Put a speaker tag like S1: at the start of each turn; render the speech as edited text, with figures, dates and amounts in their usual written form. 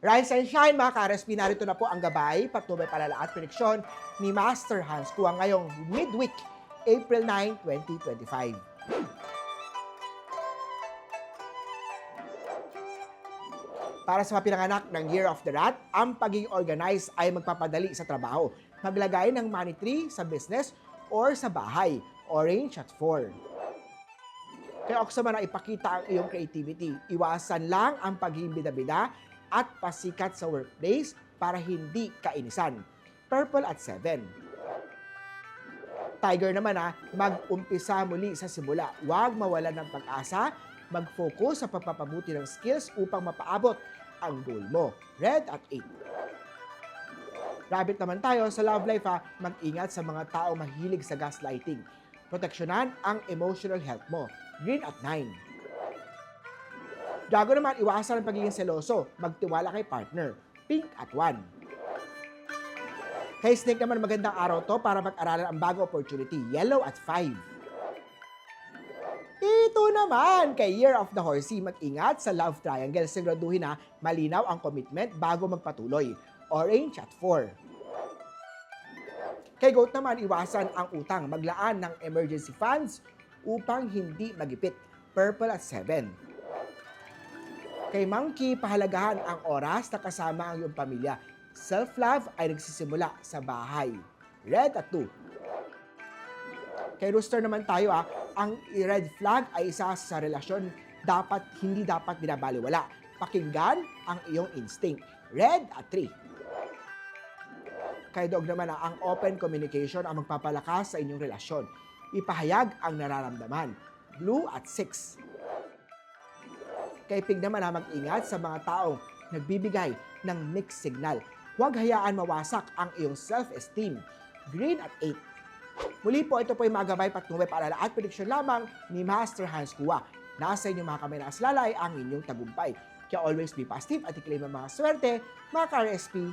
S1: Rise and shine mga ka-RSP, narito na po ang gabay, patnubay palala at prediksyon ni Master Hans Kua ngayong midweek, April 9, 2025. Para sa mga pinanganak ng Year of the Rat, ang pagiging organized ay magpapadali sa trabaho. Maglagay ng money tree sa business or sa bahay. Orange at 4. Kaya ako na ipakita ang iyong creativity. Iwasan lang ang pagiging bida-bida at pasikat sa workplace para hindi kainisan. Purple at 7. Tiger naman mag-umpisa muli sa simula. Huwag mawalan ng pag-asa, mag-focus sa pagpapabuti ng skills upang mapaabot ang goal mo. Red at 8. Rabbit naman tayo sa love life mag-ingat sa mga tao mahilig sa gaslighting. Proteksyonan ang emotional health mo. Green at 9. Dragon naman, iwasan ang pagiging seloso. Magtiwala kay partner. Pink at 1. Kay Snake naman, magandang araw to para mag-aralan ang bagong opportunity. Yellow at 5. Ito naman, kay Year of the Horsey, mag-ingat sa love triangle. Siguraduhin malinaw ang commitment bago magpatuloy. Orange at 4. Kay Goat naman, iwasan ang utang. Maglaan ng emergency funds upang hindi magipit. Purple at 7. Kay Monkey, pahalagahan ang oras na kasama ang iyong pamilya. Self-love ay nagsisimula sa bahay. Red at 2. Kay Rooster naman tayo, ang red flag ay isa sa relasyon hindi dapat binabaliwala. Pakinggan ang iyong instinct. Red at 3. Kay Dog naman, ang open communication ang magpapalakas sa inyong relasyon. Ipahayag ang nararamdaman. Blue at 6. Kay Pig naman, mag-ingat sa mga taong nagbibigay ng mixed signal. Huwag hayaan mawasak ang iyong self-esteem. Green at 8. Muli po, ito po yung mga gabay, patnubay, paalala at prediksyon lamang ni Master Hans Kua. Nasa inyong mga kamay na aslalay ang inyong tagumpay. Kaya always be positive at i-claim ang mga swerte, mga ka-RSP.